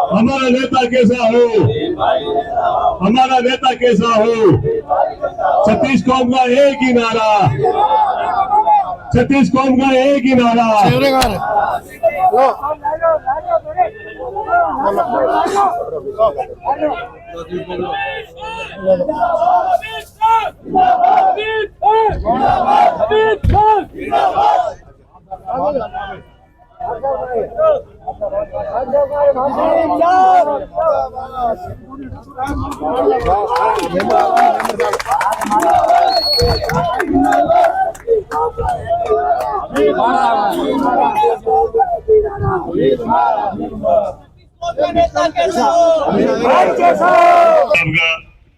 हमारा नेता कैसा हो, हमारा नेता कैसा हो। छत्तीस कौम का एक ही नारा, छत्तीस कौम का एक ही नारा।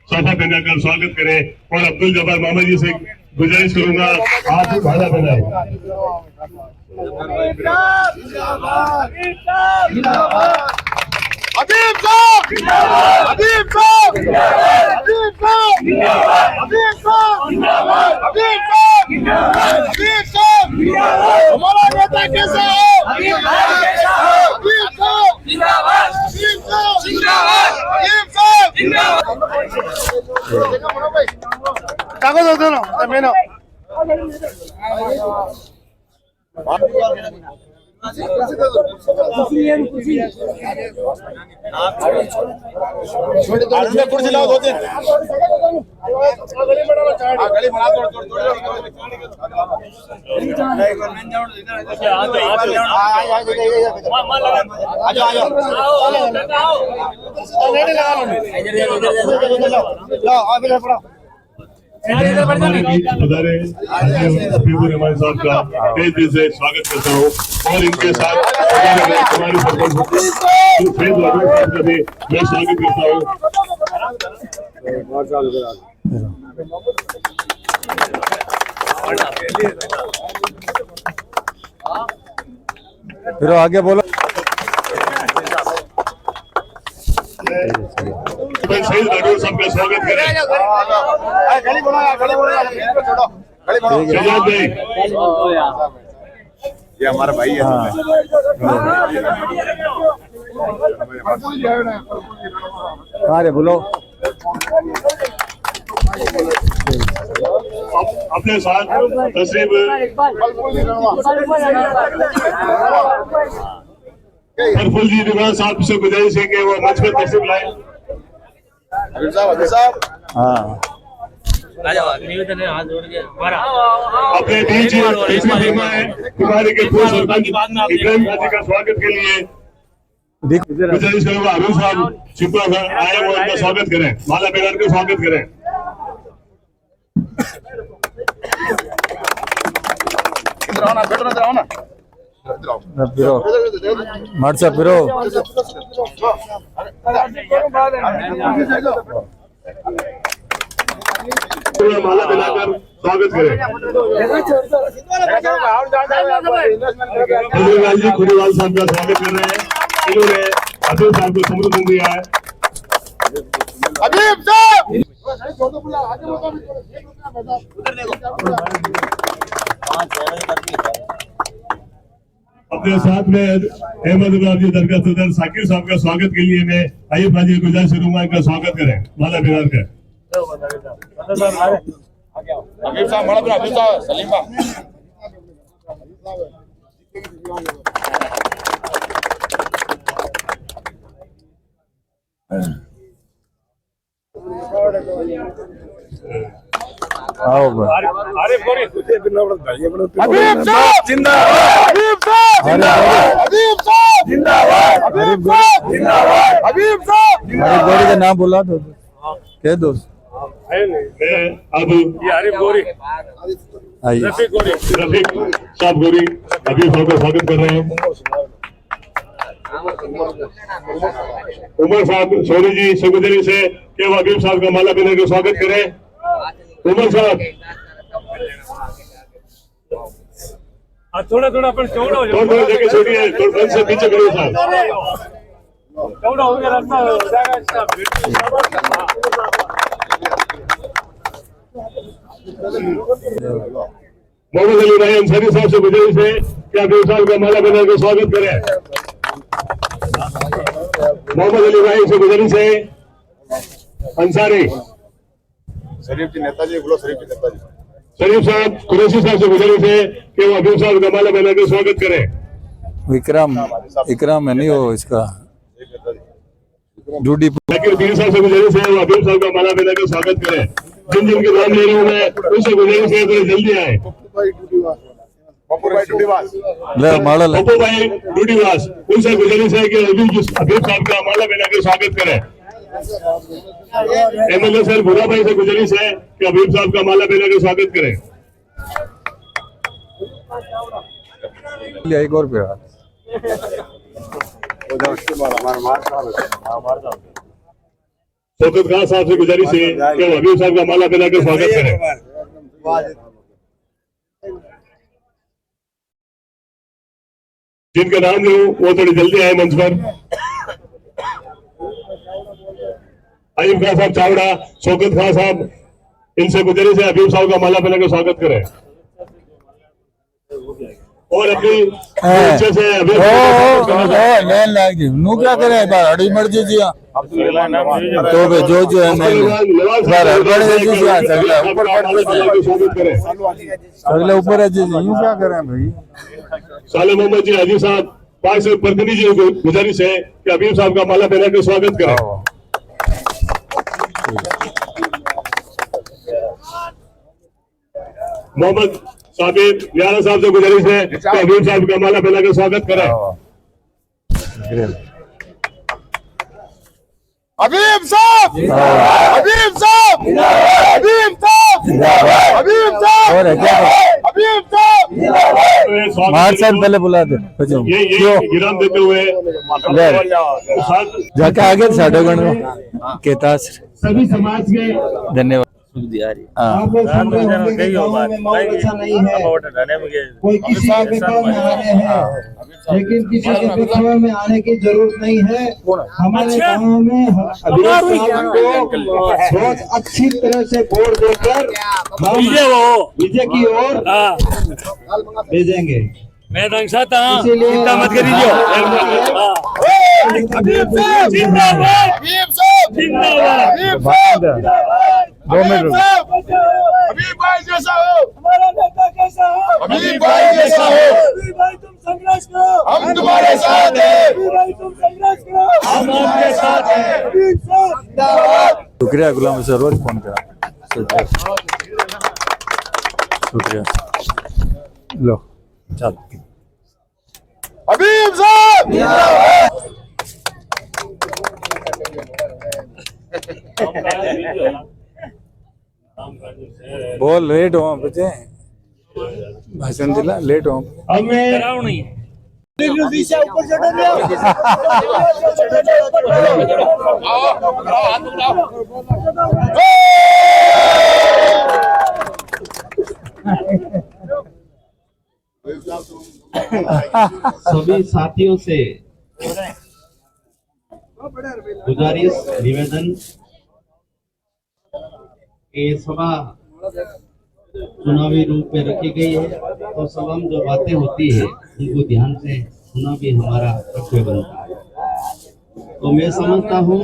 सोफा बनाकर स्वागत करें और अब्दुल जब्बार मामा जी से गुजारिश करूंगा आप भाड़ा बनाए। हबीब साहब, हबीब साहब, हबीब साहब, हबीब साहब, हबीब साहब, हबीब साहब, हमारा नेता कैसा है? हबीब साहब, हबीब साहब, जिंदाबाद, हबीब साहब, जिंदाबाद, हबीब साहब, जिंदाबाद। कागज होते ना, मैं ना। कुर्सी लाओ दो तीन गली बना हमारे बीच पधारे हबीबुर साहब का तहे दिल से स्वागत करता हूँ और इनके साथ हमारे सरपंच साहब का भी मैं स्वागत करता हूँ। फिर आगे बोलो। शहीद राठौर साहब का स्वागत करें। शहजाद भाई, ये हमारा भाई है। अरे बोलो। अपने साथ तस्रीफ सरफुल जी निवास साहब से गुजारिश है कि वो मंच पर तस्रीफ लाए। हबीब साहब, हाँ निवेदन है, हाथ जोड़ के अपने बीच तीसरी टीमा है कुमारी के पूर्व सरपंच इब्राहिम गाजी का स्वागत के लिए गुजारिश करूंगा अरुण साहब शिपरा आए वो इनका स्वागत करें, माला बेगान का स्वागत करें। फिरो मर्चा फिरो। माला बनाकर स्वागत करें। खुलीवाल जी खुलीवाल साहब का स्वागत कर रहे हैं, इन्होंने अब्दुल साहब को समर्थन दिया है। हबीब साहब, अपने साथ में अहमद जी दरगाह सदर साकिर साहब का स्वागत के लिए मैं आयुब हाजी गुजारिश करूंगा इनका स्वागत करें माला बिहार का। हबीब साहब, बड़ा हबीब साहब, सलीमा आओ हबीब साहब जिंदाबाद, हबीब साहब जिंदाबाद, हबीब साहब जिंदाबाद, हबीब साहब जिंदाबाद, हबीब साहब हरीफ गोरी का नाम बोला तो कह दो। मैं अब ये आरिफ गोरी, आइए रफीक गोरी, रफीक साहब गोरी अभी साहब का स्वागत कर रहे हैं। उमर साहब सोनी जी से गुजारिश है कि वो हबीब साहब का माला पहने का स्वागत करें। उमर साहब थोड़ा थोड़ा अपन चौड़ा हो थोड़ा थोड़ा जगह छोड़ी है, थोड़ा बंद से पीछे करो साहब। चौड़ा हो गया रास्ता हो जाएगा। मोहम्मद अली भाई अंसारी साहब से गुजारिश है कि हबीब साहब का माला पहने का स्वागत करें। मोहम्मद अली भाई से गुजारिश है अंसारी शरीफ जी नेताजी बोलो, शरीफ जी नेताजी। शरीफ साहब कुरैशी साहब से गुजारिश है कि वो हबीब साहब का माला पहना के स्वागत करें। इकराम है नहीं वो इसका ड्यूटी। लेकिन पीर साहब से गुजारिश है वो हबीब साहब का माला पहना के स्वागत करें। जिन जिन के नाम ले रहा हूँ मैं उनसे गुजारिश है थोड़ी जल्दी आए। पप्पू भाई डूडीवास, ले माला ले। पप्पू भाई डूडीवास उनसे गुजारिश है कि हबीब साहब का माला पहना के स्वागत करें। एमएलए सर भूरा भाई से गुजारिश है कि हबीब साहब का माला पहना के स्वागत करें। एक और पे शौकत खान साहब से गुजारिश है कि हबीब साहब का माला पहना के स्वागत करें। जिनका नाम लूं वो थोड़ी जल्दी आए मंच पर। अयूब खान साहब चावड़ा, शौकत खान साहब, इनसे गुजारिश है हबीब साहब का माला पहना के स्वागत करें। और अपनी अच्छे से हबीब लेन लाग जी नु क्या करे बार अड़ी मर जी जी तो बे जो है मैं बार अड़ी जी जी अगला ऊपर स्वागत करें। अगले ऊपर है जी यूं क्या करें भाई। साले मोहम्मद जी हाजी साहब पास प्रतिनिधि जी को गुजारिश है कि हबीब साहब का माला पहना के स्वागत करें। मोहम्मद साबिर यारा साहब से गुजारिश है कि हबीब साहब का माला पहना के स्वागत करें। हबीब साहब, हबीब साहब, हबीब साहब, हबीब साहब, और है क्या हबीब साहब। मार साहब पहले बुला दे ये गिराम देते हुए जाके आगे साढ़े गण केता सभी समाज के धन्यवाद। आप लोग सुन रहे होंगे कि गाँव में माहौल अच्छा नहीं है, कोई किसी के दिखावे में आ रहे हैं, लेकिन किसी के दिखावे में आने की जरूरत नहीं है। हमारे गाँव में हबीब साहब को बहुत अच्छी तरह से वोट देकर हम विजय की ओर भेजेंगे। मैं दंगसाता इसीलिए चिंता मत करिए। हबीब साहब जिंदाबाद, हबीब साहब जिंदाबाद, 2 मिनट हबीब भाई जैसा हो, हमारा नेता कैसा हो? हबीब भाई जैसा हो, हबीब भाई तुम संघर्ष करो, हम तुम्हारे साथ हैं, हबीब भाई तुम संघर्ष करो, हम आपके साथ हैं। हबीब साहब जिंदाबाद। शुक्रिया गुलाम से रोज फोन करा शुक्रिया लो चल हबीब साहब जिंदाबाद। बोल लेट हो बच्चे भाषण दिला लेट हो सभी साथियों से गुजारिश निवेदन ये सभा चुनावी रूप में रखी गई है, तो सभा में जो बातें होती है उनको ध्यान से सुनना भी हमारा कर्तव्य बनता है। तो मैं समझता हूँ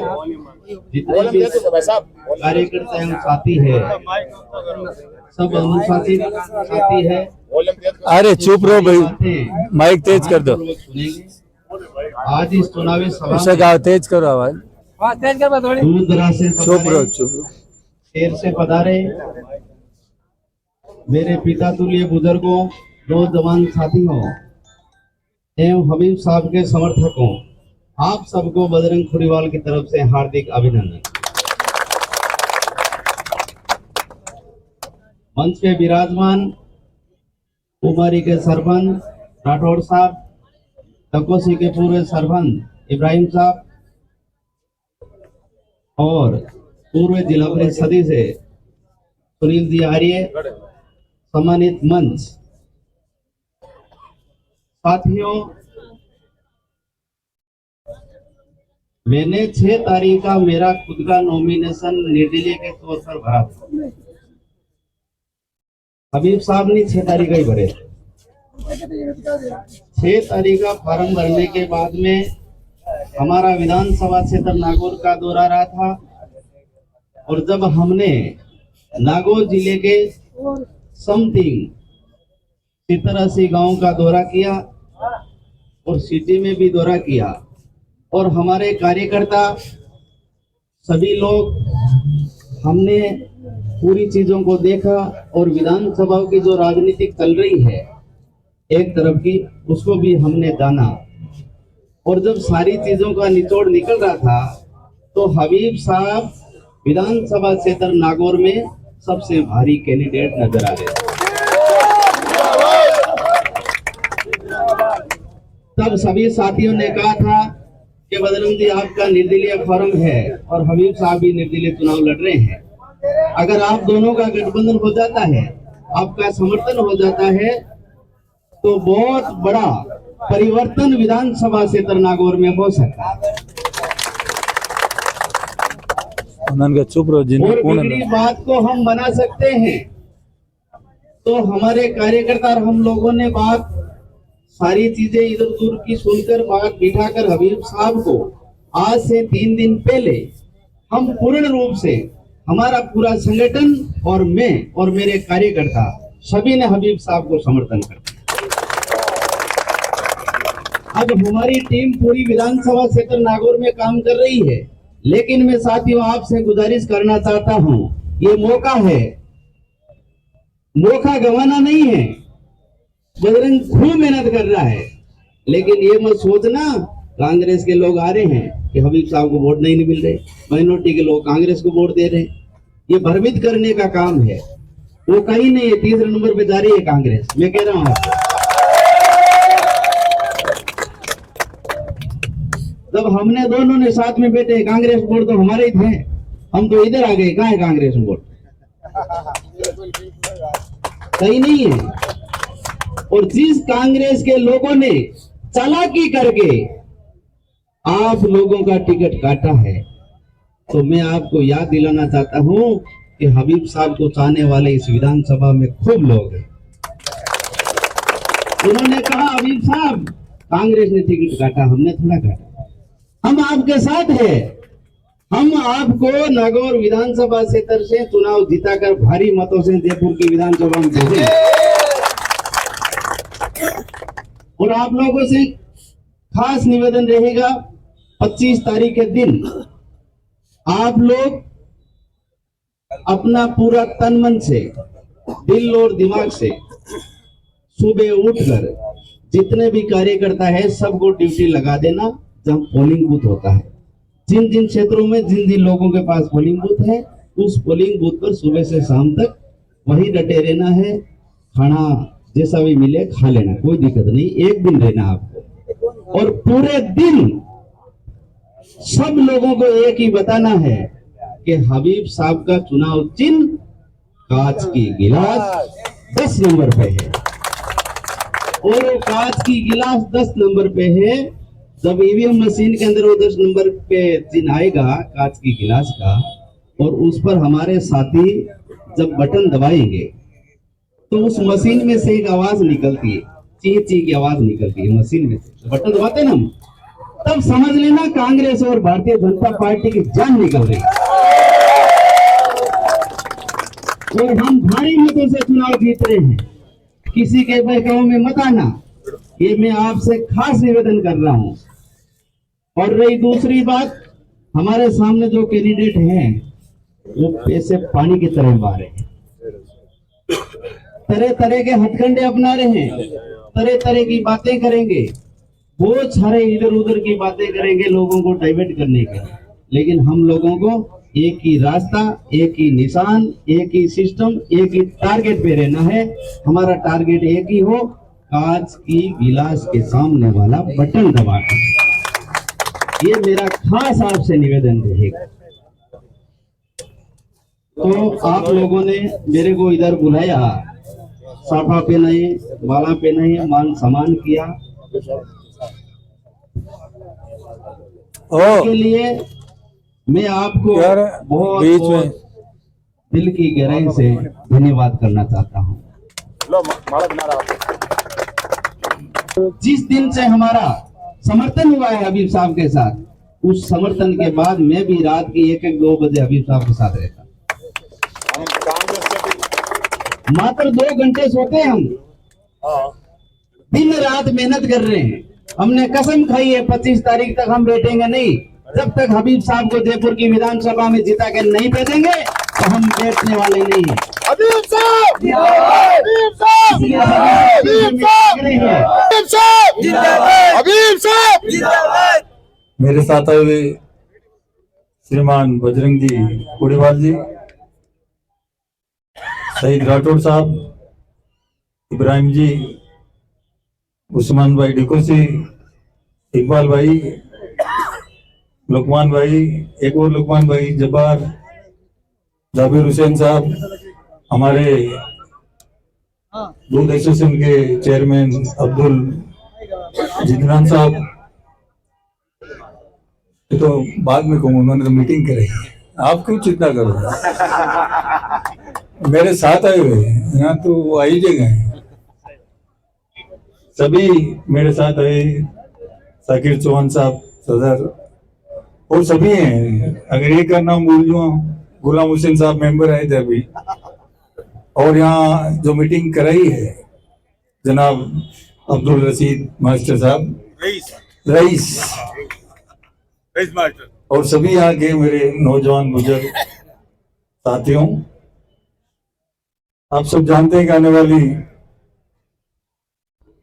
जितने भी कार्यकर्ता एवं साथी है सब अनुशासित साथी है। अरे चुप रहो भाई माइक तेज कर दो सुनेंगे आज इस चुनावी सभा उसे गाओ तेज करो आवाज दूर दराज से चुप रहो चुप रहो शेर से पधारे मेरे पिता तुल्य बुजुर्गों, नौजवान साथियों एवं हबीब साहब के समर्थकों, आप सबको बजरंग खुरीवाल की तरफ से हार्दिक अभिनंदन। मंच पे विराजमान कुमारी के सरपंच राठौड़ साहब, तकोसी के पूर्व सरपंच इब्राहिम साहब और पूर्व जिला परिषद सदस्य सुनील जी आर्य, सम्मानित मंच साथियों, मैंने 6 तारीख का मेरा खुद का नॉमिनेशन निर्दलीय के तौर पर भरा था। हबीब साहब ने 6 तारीख का ही भरे। 6 तारीख का फॉर्म भरने के बाद में हमारा विधानसभा क्षेत्र नागौर का दौरा रहा था, और जब हमने नागौर जिले के समथिंग 70-80 गांव का दौरा किया और सिटी में भी दौरा किया, और हमारे कार्यकर्ता सभी लोग हमने पूरी चीजों को देखा, और विधानसभा की जो राजनीति चल रही है एक तरफ की, उसको भी हमने जाना। और जब सारी चीजों का निचोड़ निकल रहा था तो हबीब साहब विधानसभा क्षेत्र नागौर में सबसे भारी कैंडिडेट नजर आ रहे। तब सभी साथियों ने कहा था कि बजरंग जी आपका निर्दलीय फॉर्म है और हबीब साहब भी निर्दलीय चुनाव लड़ रहे हैं, अगर आप दोनों का गठबंधन हो जाता है, आपका समर्थन हो जाता है, तो बहुत बड़ा परिवर्तन विधानसभा क्षेत्र नागौर में हो सकता है। चुप रहो जिन्हें और बिगड़ी बात को हम बना सकते हैं। तो हमारे कार्यकर्ता और हम लोगों ने बात सारी चीजें इधर उधर की सुनकर बात बिठाकर हबीब साहब को आज से 3 दिन पहले हम पूर्ण रूप से, हमारा पूरा संगठन और मैं और मेरे कार्यकर्ता सभी ने हबीब साहब को समर्थन कर दिया। अब हमारी टीम पूरी विधानसभा क्षेत्र नागौर में काम कर रही है, लेकिन मैं साथियों आपसे गुजारिश करना चाहता हूं, ये मौका है, मौका गंवाना नहीं है। बजरंग खूब मेहनत कर रहा है, लेकिन ये मत सोचना कांग्रेस के लोग आ रहे हैं कि हबीब साहब को वोट नहीं मिल रहे, माइनॉरिटी के लोग कांग्रेस को वोट दे रहे हैं। ये भ्रमित करने का काम है, वो कहीं नहीं है, 3 नंबर पे जा रही है कांग्रेस, मैं कह रहा हूं आपको। जब हमने दोनों ने साथ में बैठे, कांग्रेस वोट तो हमारे ही थे, हम तो इधर आ गए, कहाँ है कांग्रेस वोट? सही नहीं है। और जिस कांग्रेस के लोगों ने चालाकी करके आप लोगों का टिकट काटा है, तो मैं आपको याद दिलाना चाहता हूं कि हबीब साहब को चाहने वाले इस विधानसभा में खूब लोग हैं। उन्होंने कहा हबीब साहब कांग्रेस ने टिकट काटा, हमने थोड़ा काटा, हम आपके साथ हैं, हम आपको नागौर विधानसभा क्षेत्र से चुनाव जीताकर भारी मतों से जयपुर की विधानसभा में भेजेंगे। और आप लोगों से खास निवेदन रहेगा, 25 तारीख के दिन आप लोग अपना पूरा तन मन से, दिल और दिमाग से सुबह उठकर जितने भी कार्यकर्ता है सबको ड्यूटी लगा देना जहां पोलिंग बूथ होता है। जिन जिन क्षेत्रों में जिन जिन लोगों के पास पोलिंग बूथ है, उस पोलिंग बूथ पर सुबह से शाम तक वही डटे रहना है। खाना जैसा भी मिले खा लेना, कोई दिक्कत नहीं, एक दिन रहना आपको। और पूरे दिन सब लोगों को एक ही बताना है कि हबीब साहब का चुनाव चिन्ह कांच की गिलास 10 नंबर पे है, और वो कांच की गिलास 10 नंबर पे है। जब ईवीएम मशीन के अंदर वो 10 नंबर पे चिन्ह आएगा कांच की गिलास का, और उस पर हमारे साथी जब बटन दबाएंगे तो उस मशीन में से एक आवाज निकलती है, ची ची की आवाज निकलती है मशीन में से, बटन दबाते ना हम, तब समझ लेना कांग्रेस और भारतीय जनता पार्टी की जान निकल रही है। और हम भारी मतों से चुनाव जीत रहे हैं, किसी के बहकावे में मत आना, ये मैं आपसे खास निवेदन कर रहा हूं। और रही दूसरी बात, हमारे सामने जो कैंडिडेट हैं वो पैसे पानी की तरह बहा रहे हैं, तरह तरह के हथकंडे अपना रहे हैं, तरह तरह की बातें करेंगे, बहुत सारे इधर उधर की बातें करेंगे लोगों को डाइवर्ट करने के। लेकिन हम लोगों को एक ही रास्ता, एक ही निशान, एक ही सिस्टम, एक ही टारगेट पे रहना है। हमारा टारगेट एक ही हो, कांच की गिलास के सामने वाला बटन दबाकर। ये मेरा खास आपसे निवेदन रहेगा। तो आप लोगों ने मेरे को इधर बुलाया, साफा पे नहीं, माला पे नहीं, मान सम्मान किया, इसके लिए मैं आपको बहुत बहुत दिल की गहराई से धन्यवाद करना चाहता हूँ। जिस दिन से हमारा समर्थन हुआ है हबीब साहब के साथ, उस समर्थन के बाद मैं भी रात की 1-1-2 बजे हबीब साहब के साथ रहता। मात्र 2 घंटे सोते हम, दिन रात मेहनत कर रहे हैं। हमने कसम खाई है 25 तारीख तक हम बैठेंगे नहीं, जब तक हबीब साहब को जयपुर की विधानसभा में जिता के नहीं भेजेंगे तो हम बैठने वाले नहीं हैं। हबीब साहब हबीब साहब हबीब साहब हबीब साहब जिंदाबाद। मेरे साथ आए हुए श्रीमान बजरंग जी कुड़ीवाल जी, सईद राठौड़ साहब, इब्राहिम जी, उस्मान भाई डिकोसी, इकबाल भाई, लुकमान भाई, एक और लुकमान भाई, जब्बार, जाबिर हुसैन साहब, हमारे दूध एसोसिएशन के चेयरमैन अब्दुल जिदरान साहब, ये तो बाद में कहूँ, उन्होंने तो मीटिंग कराई, आप क्यों चिंता करो, मेरे साथ आए हुए यहाँ तो वो आई जगह है, सभी मेरे साथ आए, साकिर चौहान साहब सदर और सभी हैं, अगर एक का नाम भूल जाऊं, गुलाम हुसैन साहब मेंबर आए थे अभी, और यहाँ जो मीटिंग कराई है जनाब अब्दुल रशीद मास्टर साहब रईस मास्टर, और सभी यहाँ के मेरे नौजवान बुजुर्ग साथियों, आप सब जानते हैं कि आने वाली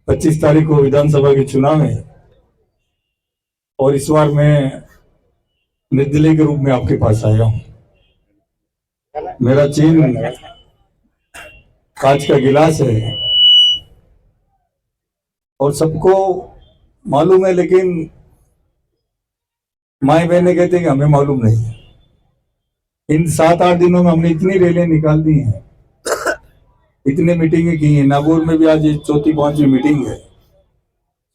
25 तारीख को विधानसभा के चुनाव है और इस बार मैं निर्दलीय के रूप में आपके पास आया हूं। मेरा चिन्ह कांच का गिलास है और सबको मालूम है, लेकिन माए बहने कहते हैं कि हमें मालूम नहीं है। इन 7-8 दिनों में हमने इतनी रैलियां निकाल दी हैं, इतने मीटिंगें की हैं। नागौर में भी आज 4th-5वीं मीटिंग है।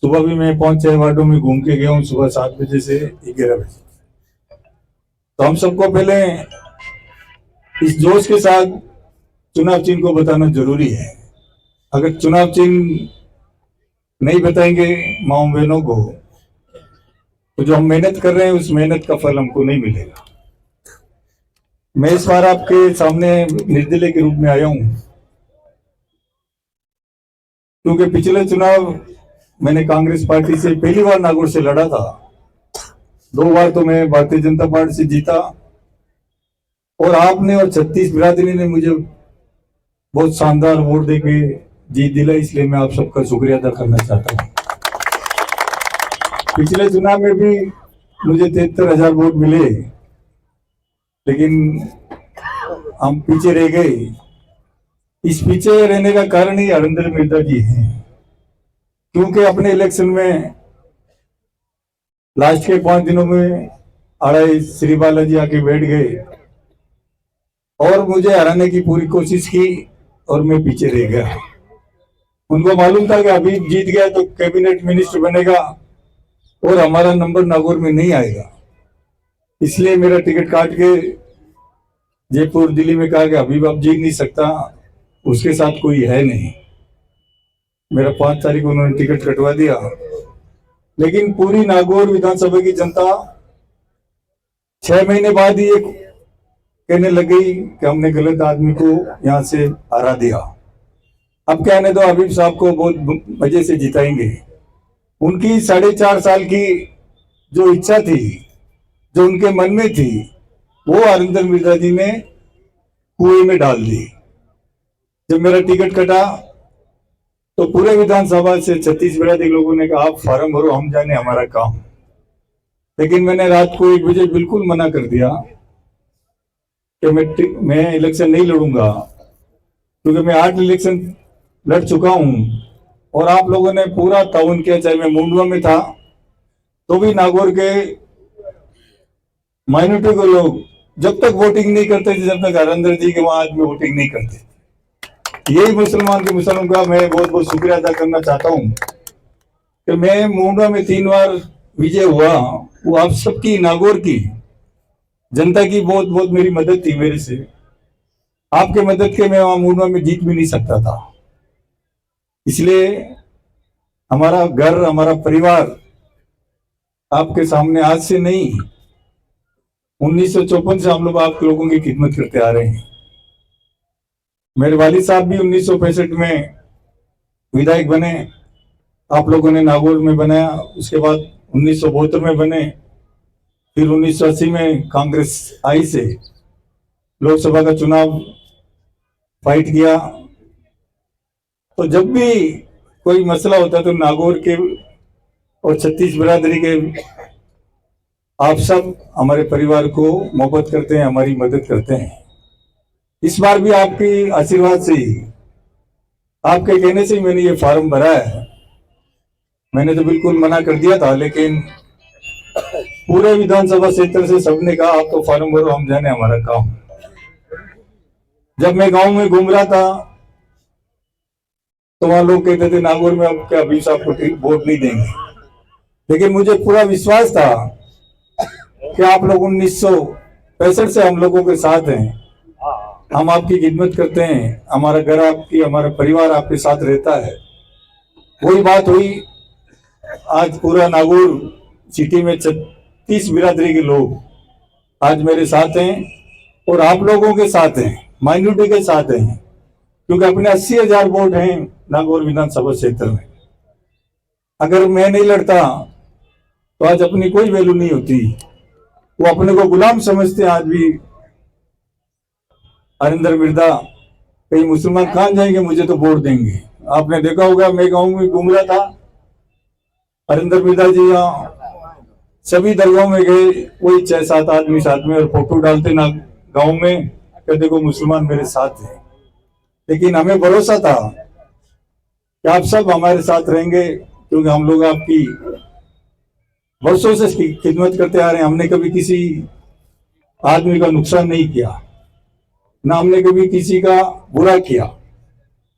सुबह भी मैं 5-6 वार्डों में घूम के गया हूँ, सुबह 7 बजे से 11 बजे। तो हम सबको पहले इस जोश के साथ चुनाव चिन्ह को बताना जरूरी है। अगर चुनाव चिन्ह नहीं बताएंगे माओ बहनों को, तो जो हम मेहनत कर रहे हैं उस मेहनत का फल हमको नहीं मिलेगा। मैं इस बार आपके सामने निर्दलीय के रूप में आया हूं क्योंकि पिछले चुनाव मैंने कांग्रेस पार्टी से पहली बार नागौर से लड़ा था, 2 बार तो मैं भारतीय जनता पार्टी से जीता और आपने और 36 बिरादरी ने मुझे बहुत शानदार वोट देके जीत दिला, इसलिए मैं आप सबका शुक्रिया अदा करना चाहता हूँ। पिछले चुनाव में भी मुझे 73,000 वोट मिले, लेकिन हम पीछे रह गए। इस पीछे रहने का कारण ही हरेंद्र मिर्जा जी हैं, क्योंकि अपने इलेक्शन में लास्ट के 5 दिनों में आड़ाई श्री बालाजी आके बैठ गए और मुझे हराने की पूरी कोशिश की और मैं पीछे रह गया। उनको मालूम था कि अभी जीत गया तो कैबिनेट मिनिस्टर बनेगा और हमारा नंबर नागौर में नहीं आएगा, इसलिए मेरा टिकट काट के जयपुर दिल्ली में कहा कि अभी अब जीत नहीं सकता, उसके साथ कोई है नहीं। मेरा 5 तारीख को उन्होंने टिकट कटवा दिया, लेकिन पूरी नागौर विधानसभा की जनता 6 महीने बाद ही एक कहने लग गई कि हमने गलत आदमी को यहां से हरा दिया, अब कहने दो हबीब साहब को बहुत मजे से जिताएंगे। उनकी 4.5 साल की जो इच्छा थी, जो उनके मन में थी, वो हरेंद्र मिर्जा जी ने कुएं में डाल दी। जब मेरा टिकट कटा तो पूरे विधानसभा से 36 बिरादरी लोगों ने कहा आप फार्म भरो, हम जाने हमारा काम। लेकिन मैंने रात को 1 बजे बिल्कुल मना कर दिया कि मैं इलेक्शन नहीं लड़ूंगा, क्योंकि मैं 8 इलेक्शन लड़ चुका हूं और आप लोगों ने पूरा ताउन किया। चाहे मैं मुंडवा में था तो भी नागौर के माइनॉरिटी को लोग जब तक वोटिंग नहीं करते थे, जब तक हरेंद्र जी के वहां आदमी वोटिंग नहीं करते। यही मुसलमान के मुसलमान का मैं बहुत बहुत शुक्रिया अदा करना चाहता हूं कि मैं मुंडवा में 3 बार विजय हुआ। वो आप सबकी नागौर की जनता की बहुत बहुत मेरी मदद थी। मेरे से आपके मदद के मैं वहां मुंडवा में जीत भी नहीं सकता था। इसलिए हमारा घर, हमारा परिवार आपके सामने आज से नहीं, 1954 से हम लोग आप लोगों की खिदमत करते आ रहे हैं। मेरे वालिद साहब भी 1965 में विधायक बने, आप लोगों ने नागौर में बनाया, उसके बाद 1972 में बने, फिर 1980 में कांग्रेस आई से लोकसभा का चुनाव फाइट किया। तो जब भी कोई मसला होता तो नागौर के और 36 बिरादरी के आप सब हमारे परिवार को मोहब्बत करते हैं, हमारी मदद करते हैं। इस बार भी आपके आशीर्वाद से ही, आपके कहने से ही मैंने ये फॉर्म भरा है। मैंने तो बिल्कुल मना कर दिया था, लेकिन पूरे विधानसभा क्षेत्र से सबने कहा आप तो फॉर्म भरो, हम जाने हमारा काम। जब मैं गांव में घूम रहा था तो वहां लोग कहते थे नागौर में अब क्या अभी साहब को वोट नहीं देंगे, लेकिन मुझे पूरा विश्वास था कि आप लोग 1965 से हम लोगों के साथ हैं, हम आपकी खिदमत करते हैं, हमारा घर आपकी, हमारा परिवार आपके साथ रहता है। वही बात हुई, आज पूरा नागौर सिटी में 36 बिरादरी के लोग आज मेरे साथ हैं और आप लोगों के साथ हैं, माइनॉरिटी के साथ हैं, क्योंकि अपने 80,000 वोट हैं नागौर विधानसभा क्षेत्र में। अगर मैं नहीं लड़ता तो आज अपनी कोई वैल्यू नहीं होती। वो अपने को गुलाम समझते हैं आज भी। हरिंदर मिर्दा कई मुसलमान कहाँ जाएंगे, मुझे तो वोट देंगे। आपने देखा होगा, मैं गांव में घूम रहा था, हरिंदर मिर्दा जी यहाँ सभी दरगाहों में गए, वही 6-7 आदमी साथ में और फोटो डालते ना गांव में, कि देखो मुसलमान मेरे साथ हैं। लेकिन हमें भरोसा था कि आप सब हमारे साथ रहेंगे, क्योंकि हम लोग आपकी वर्षों से खिदमत करते आ रहे हैं। हमने कभी किसी आदमी का नुकसान नहीं किया, ना हमने कभी किसी का बुरा किया।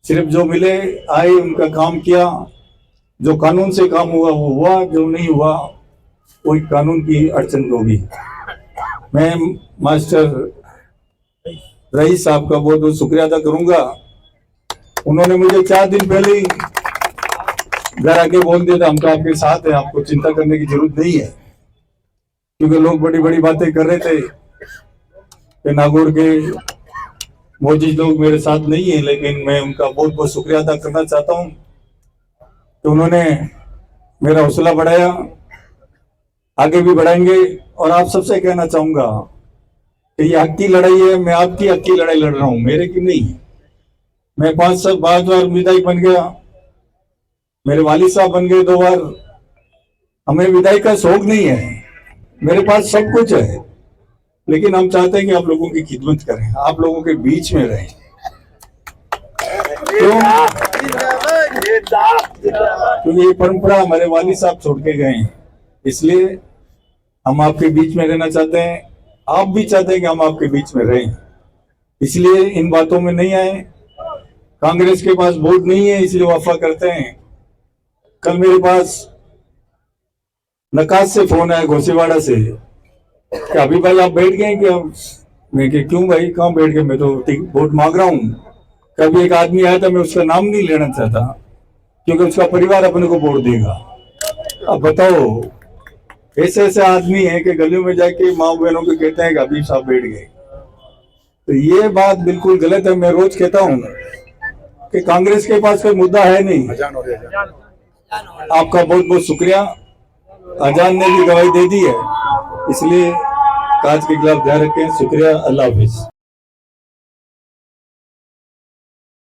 सिर्फ जो मिले आए उनका काम किया, जो कानून से काम हुआ वो हुआ, जो नहीं हुआ कोई कानून की अड़चन होगी। मैं मास्टर रईस साहब का बहुत बहुत शुक्रिया अदा करूंगा। उन्होंने मुझे 4 दिन पहले ही घर आके बोल दिया था हम तो आपके साथ हैं, आपको चिंता करने की जरूरत नहीं है। क्योंकि लोग बड़ी बड़ी बातें कर रहे थे कि नागौर के मौजूद लोग मेरे साथ नहीं है, लेकिन मैं उनका बहुत बहुत शुक्रिया अदा करना चाहता हूँ कि उन्होंने मेरा हौसला बढ़ाया, आगे भी बढ़ाएंगे। और आप सबसे कहना चाहूंगा कि ये हक की लड़ाई है, मैं आपकी हक की लड़ाई लड़ रहा हूँ, मेरे की नहीं। मैं 5 बार विधायक बन गया, मेरे वालिद साहब बन गए 2 बार। हमें विधायक का शौक नहीं है, मेरे पास सब कुछ है, लेकिन हम चाहते हैं कि आप लोगों की खिदमत करें, आप लोगों के बीच में रहें। क्योंकि ये परंपरा हमारे वालिद साहब छोड़ के गए हैं, इसलिए हम आपके बीच में रहना चाहते हैं। आप भी चाहते हैं कि हम आपके बीच में रहें, इसलिए इन बातों में नहीं आए। कांग्रेस के पास वोट नहीं है, इसलिए वो अफवाह करते हैं। कल मेरे पास नकाज से फोन आया घोसीवाड़ा से कि अभी भाई आप बैठ गए क्या? मैं कि क्यों भाई, कहाँ बैठ गए, मैं तो वोट मांग रहा हूँ। कभी एक आदमी आया था, मैं उसका नाम नहीं लेना चाहता क्योंकि उसका परिवार अपने को वोट देगा। अब बताओ, ऐसे ऐसे आदमी हैं कि गलियों में जाके माँ बहनों को कहते हैं कि अभी साहब बैठ गए। तो ये बात बिल्कुल गलत है। मैं रोज कहता हूँ कि कांग्रेस के पास कोई मुद्दा है नहीं। आपका बहुत बहुत शुक्रिया। अजान ने भी गवाही दे दी है, इसलिए काज के खिलाफ ध्यान रखें। शुक्रिया, अल्लाह हाफिज।